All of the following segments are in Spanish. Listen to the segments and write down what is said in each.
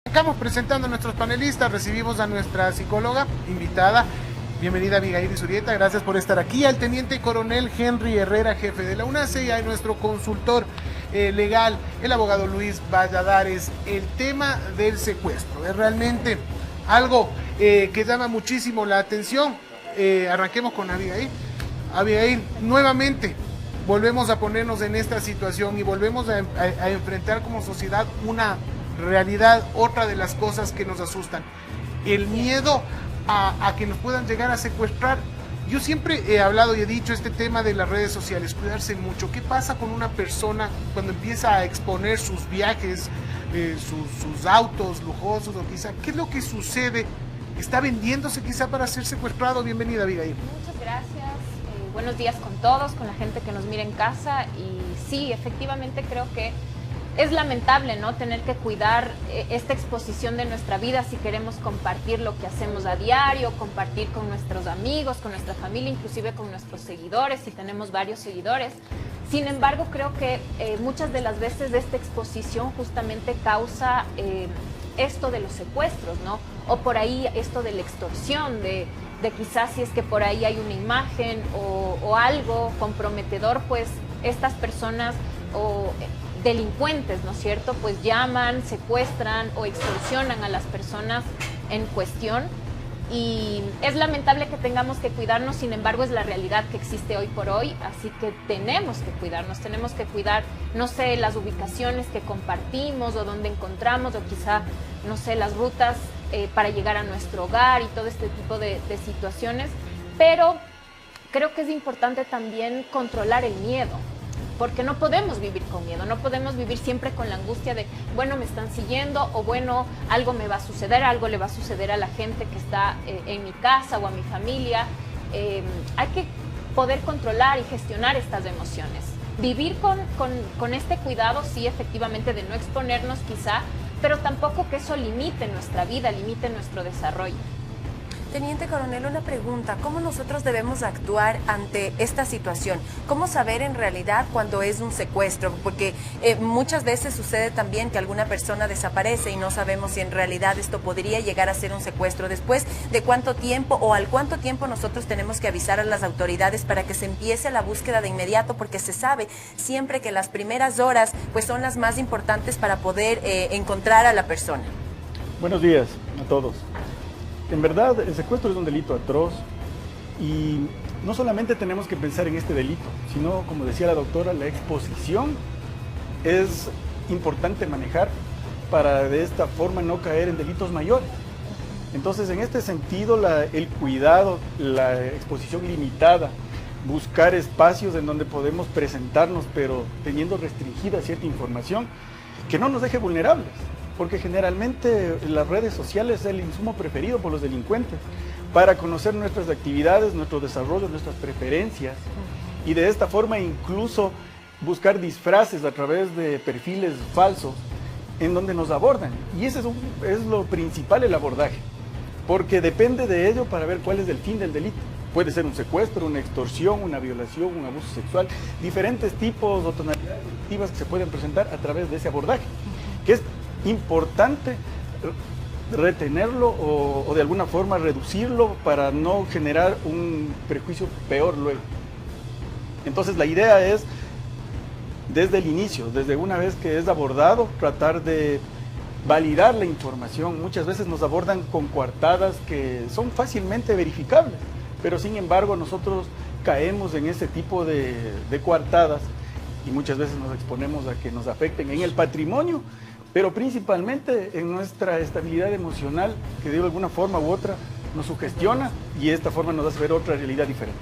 Estamos presentando a nuestros panelistas, recibimos a nuestra psicóloga invitada. Bienvenida Abigail Zurieta, gracias por estar aquí. Al teniente coronel Henry Herrera, jefe de la UNACE, y a nuestro consultor legal, el abogado Luis Valladares. El tema del secuestro es realmente algo que llama muchísimo la atención. Arranquemos con Abigail. Abigail, nuevamente volvemos a ponernos en esta situación y volvemos a enfrentar como sociedad una realidad, otra de las cosas que nos asustan. El miedo a que nos puedan llegar a secuestrar. Yo siempre he hablado y he dicho este tema de las redes sociales, cuidarse mucho. ¿Qué pasa con una persona cuando empieza a exponer sus viajes, sus autos lujosos o quizá? ¿Qué es lo que sucede? ¿Está vendiéndose quizá para ser secuestrado? Bienvenida, Abigail. Muchas gracias. Buenos días con todos, con la gente que nos mira en casa. Y sí, efectivamente creo que es lamentable, ¿no?, tener que cuidar esta exposición de nuestra vida si queremos compartir lo que hacemos a diario, compartir con nuestros amigos, con nuestra familia, inclusive con nuestros seguidores, si tenemos varios seguidores. Sin embargo, creo que muchas de las veces esta exposición justamente causa esto de los secuestros, ¿no? O por ahí esto de la extorsión, de quizás si es que por ahí hay una imagen o algo comprometedor, pues estas personas o delincuentes, ¿no es cierto?, pues llaman, secuestran o extorsionan a las personas en cuestión. Y es lamentable que tengamos que cuidarnos, sin embargo es la realidad que existe hoy por hoy, así que tenemos que cuidarnos, tenemos que cuidar, no sé, las ubicaciones que compartimos o dónde encontramos, o quizá, no sé, las rutas para llegar a nuestro hogar y todo este tipo de situaciones. Pero creo que es importante también controlar el miedo, porque no podemos vivir con miedo, no podemos vivir siempre con la angustia de, bueno, me están siguiendo, o bueno, algo me va a suceder, algo le va a suceder a la gente que está en mi casa o a mi familia. Hay que poder controlar y gestionar estas emociones. Vivir con este cuidado, sí, efectivamente, de no exponernos quizá, pero tampoco que eso limite nuestra vida, limite nuestro desarrollo. Teniente coronel, una pregunta. ¿Cómo nosotros debemos actuar ante esta situación? ¿Cómo saber en realidad cuando es un secuestro? Porque muchas veces sucede también que alguna persona desaparece y no sabemos si en realidad esto podría llegar a ser un secuestro. ¿Después de cuánto tiempo o al cuánto tiempo nosotros tenemos que avisar a las autoridades para que se empiece la búsqueda de inmediato? Porque se sabe siempre que las primeras horas pues son las más importantes para poder encontrar a la persona. Buenos días a todos. En verdad, el secuestro es un delito atroz y no solamente tenemos que pensar en este delito, sino, como decía la doctora, la exposición es importante manejar para de esta forma no caer en delitos mayores. Entonces, en este sentido, el cuidado, la exposición limitada, buscar espacios en donde podemos presentarnos, pero teniendo restringida cierta información que no nos deje vulnerables. Porque generalmente las redes sociales es el insumo preferido por los delincuentes para conocer nuestras actividades, nuestro desarrollo, nuestras preferencias, y de esta forma incluso buscar disfraces a través de perfiles falsos en donde nos abordan. Y ese es lo principal, el abordaje, porque depende de ello para ver cuál es el fin del delito. Puede ser un secuestro, una extorsión, una violación, un abuso sexual, diferentes tipos o tonalidades delictivas que se pueden presentar a través de ese abordaje, que es importante retenerlo o de alguna forma reducirlo para no generar un prejuicio peor luego. Entonces la idea es, desde el inicio, desde una vez que es abordado, tratar de validar la información. Muchas veces nos abordan con coartadas que son fácilmente verificables, pero sin embargo nosotros caemos en ese tipo de coartadas y muchas veces nos exponemos a que nos afecten en el patrimonio, pero principalmente en nuestra estabilidad emocional, que de alguna forma u otra nos sugestiona y de esta forma nos hace ver otra realidad diferente.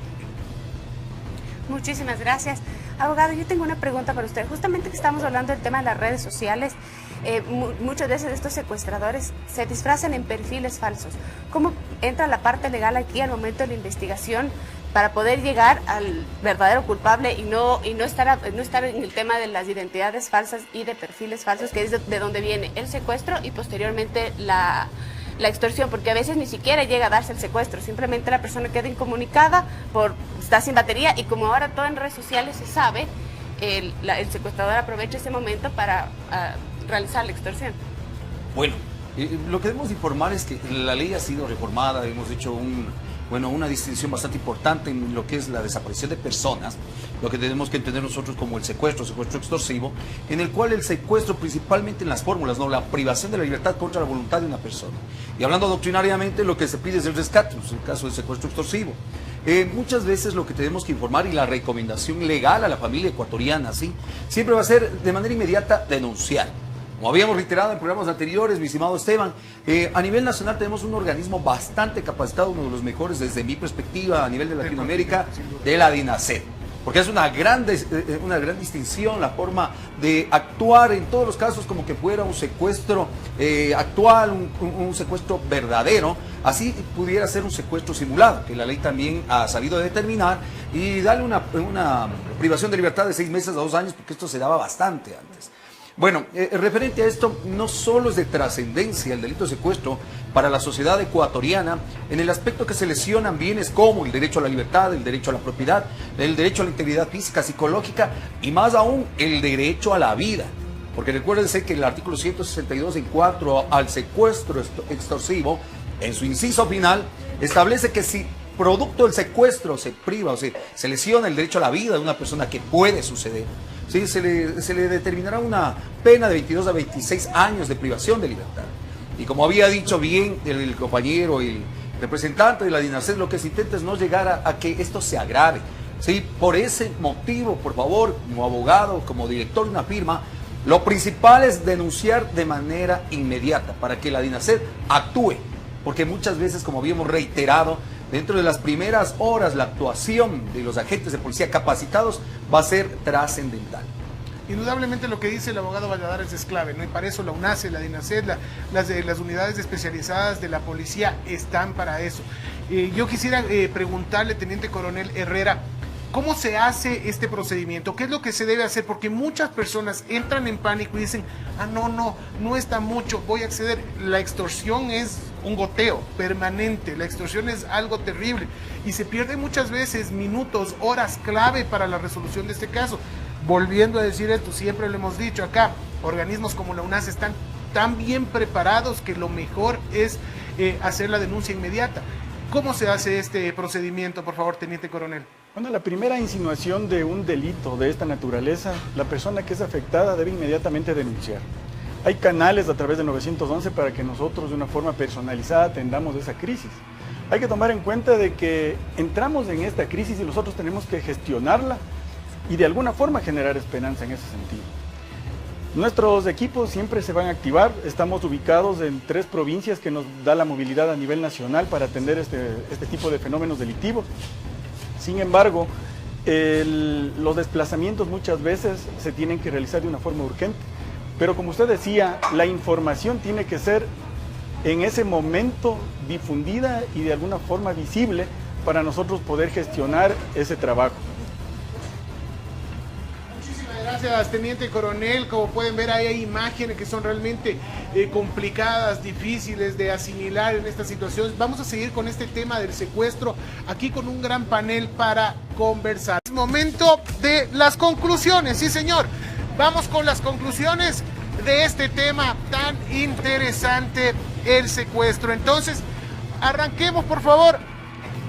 Muchísimas gracias. Abogado, yo tengo una pregunta para usted. Justamente que estamos hablando del tema de las redes sociales, muchas veces estos secuestradores se disfrazan en perfiles falsos. ¿Cómo entra la parte legal aquí al momento de la investigación para poder llegar al verdadero culpable y no estar en el tema de las identidades falsas y de perfiles falsos, que es de donde viene el secuestro y posteriormente la extorsión? Porque a veces ni siquiera llega a darse el secuestro, simplemente la persona queda incomunicada, está sin batería, y como ahora todo en redes sociales se sabe, el secuestrador aprovecha ese momento para realizar la extorsión. Bueno, Lo que debemos informar es que la ley ha sido reformada, hemos hecho una distinción bastante importante en lo que es la desaparición de personas, lo que tenemos que entender nosotros como el secuestro extorsivo, en el cual el secuestro principalmente en las fórmulas, ¿no? La privación de la libertad contra la voluntad de una persona. Y hablando doctrinariamente, lo que se pide es el rescate, en el caso del secuestro extorsivo. Muchas veces lo que tenemos que informar y la recomendación legal a la familia ecuatoriana, ¿sí? Siempre va a ser de manera inmediata denunciar. Como habíamos reiterado en programas anteriores, mi estimado Esteban, a nivel nacional tenemos un organismo bastante capacitado, uno de los mejores desde mi perspectiva a nivel de Latinoamérica, de la DINASED. Porque es una gran distinción la forma de actuar en todos los casos como que fuera un secuestro actual, un secuestro verdadero, así pudiera ser un secuestro simulado, que la ley también ha sabido determinar y darle una privación de libertad de 6 meses a 2 años, porque esto se daba bastante antes. Bueno, referente a esto, no solo es de trascendencia el delito de secuestro para la sociedad ecuatoriana, en el aspecto que se lesionan bienes como el derecho a la libertad, el derecho a la propiedad, el derecho a la integridad física, psicológica y más aún el derecho a la vida. Porque recuérdense que el artículo 162 en 4 al secuestro extorsivo, en su inciso final, establece que si producto del secuestro se priva o se lesiona el derecho a la vida de una persona, que puede suceder, ¿sí? se le determinará una pena de 22 a 26 años de privación de libertad. Y como había dicho bien el compañero y el representante de la DINASED, lo que se intenta es no llegar a que esto se agrave, ¿sí? Por ese motivo, por favor, como abogado, como director de una firma, lo principal es denunciar de manera inmediata para que la DINASED actúe, porque muchas veces, como habíamos reiterado, dentro de las primeras horas la actuación de los agentes de policía capacitados va a ser trascendental. Indudablemente lo que dice el abogado Valladares es clave, ¿no? Y para eso la UNACE, la DINASED, las unidades especializadas de la policía están para eso. Yo quisiera preguntarle, Teniente Coronel Herrera, ¿cómo se hace este procedimiento? ¿Qué es lo que se debe hacer? Porque muchas personas entran en pánico y dicen, no está mucho, voy a acceder. La extorsión es un goteo permanente, la extorsión es algo terrible y se pierde muchas veces minutos, horas clave para la resolución de este caso. Volviendo a decir esto, siempre lo hemos dicho acá, organismos como la UNACE están tan bien preparados que lo mejor es hacer la denuncia inmediata. ¿Cómo se hace este procedimiento, por favor, Teniente Coronel? Bueno, la primera insinuación de un delito de esta naturaleza, la persona que es afectada debe inmediatamente denunciar. Hay canales a través de 911 para que nosotros de una forma personalizada atendamos esa crisis. Hay que tomar en cuenta de que entramos en esta crisis y nosotros tenemos que gestionarla y de alguna forma generar esperanza en ese sentido. Nuestros equipos siempre se van a activar, estamos ubicados en 3 provincias que nos da la movilidad a nivel nacional para atender este tipo de fenómenos delictivos. Sin embargo, los desplazamientos muchas veces se tienen que realizar de una forma urgente, pero como usted decía, la información tiene que ser en ese momento difundida y de alguna forma visible para nosotros poder gestionar ese trabajo. Gracias, Teniente Coronel. Como pueden ver, ahí hay imágenes que son realmente complicadas, difíciles de asimilar en esta situación. Vamos a seguir con este tema del secuestro, aquí con un gran panel para conversar. Es momento de las conclusiones, sí señor. Vamos con las conclusiones de este tema tan interesante, el secuestro. Entonces, arranquemos, por favor.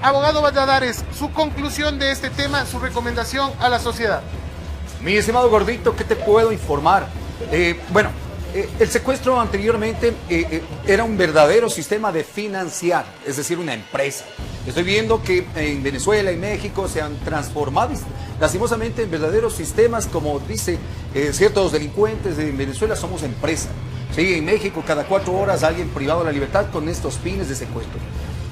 Abogado Valladares, su conclusión de este tema, su recomendación a la sociedad. Mi estimado Gordito, ¿qué te puedo informar? El secuestro anteriormente era un verdadero sistema de financiar, es decir, una empresa. Estoy viendo que en Venezuela y México se han transformado lastimosamente en verdaderos sistemas, como dice ciertos delincuentes. En Venezuela somos empresa. Sí, en México cada 4 horas alguien privado de la libertad con estos fines de secuestro.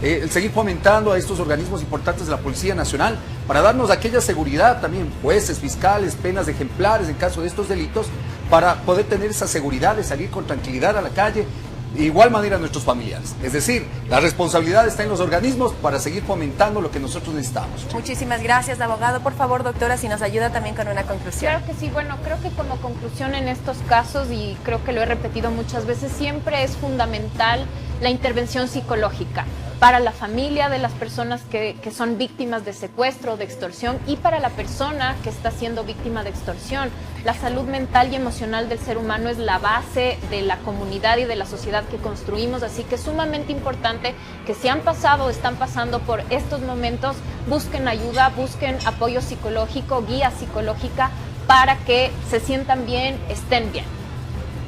El seguir fomentando a estos organismos importantes de la Policía Nacional para darnos aquella seguridad también, jueces, fiscales, penas ejemplares en caso de estos delitos, para poder tener esa seguridad de salir con tranquilidad a la calle, de igual manera a nuestros familiares. Es decir, la responsabilidad está en los organismos para seguir fomentando lo que nosotros necesitamos. Muchísimas gracias, abogado. Por favor, doctora, si nos ayuda también con una conclusión. Claro que sí. Bueno, creo que como conclusión en estos casos, y creo que lo he repetido muchas veces, siempre es fundamental la intervención psicológica. para la familia de las personas que son víctimas de secuestro o de extorsión y para la persona que está siendo víctima de extorsión. La salud mental y emocional del ser humano es la base de la comunidad y de la sociedad que construimos, así que es sumamente importante que si han pasado o están pasando por estos momentos, busquen ayuda, busquen apoyo psicológico, guía psicológica para que se sientan bien, estén bien.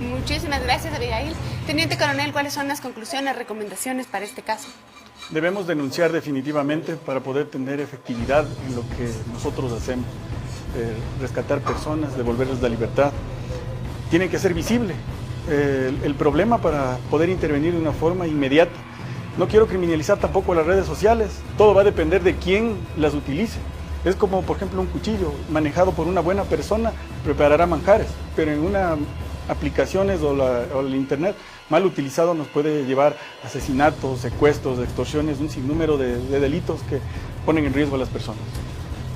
Muchísimas gracias, Abigail. Teniente Coronel, ¿cuáles son las conclusiones, recomendaciones para este caso? Debemos denunciar definitivamente para poder tener efectividad en lo que nosotros hacemos. Rescatar personas, devolverles la libertad. Tiene que ser visible el problema para poder intervenir de una forma inmediata. No quiero criminalizar tampoco las redes sociales, todo va a depender de quién las utilice. Es como, por ejemplo, un cuchillo manejado por una buena persona preparará manjares, pero en aplicaciones o el internet mal utilizado nos puede llevar a asesinatos, secuestros, extorsiones, un sinnúmero de delitos que ponen en riesgo a las personas.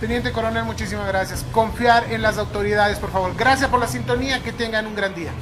Teniente Coronel, muchísimas gracias. Confiar en las autoridades, por favor. Gracias por la sintonía, que tengan un gran día.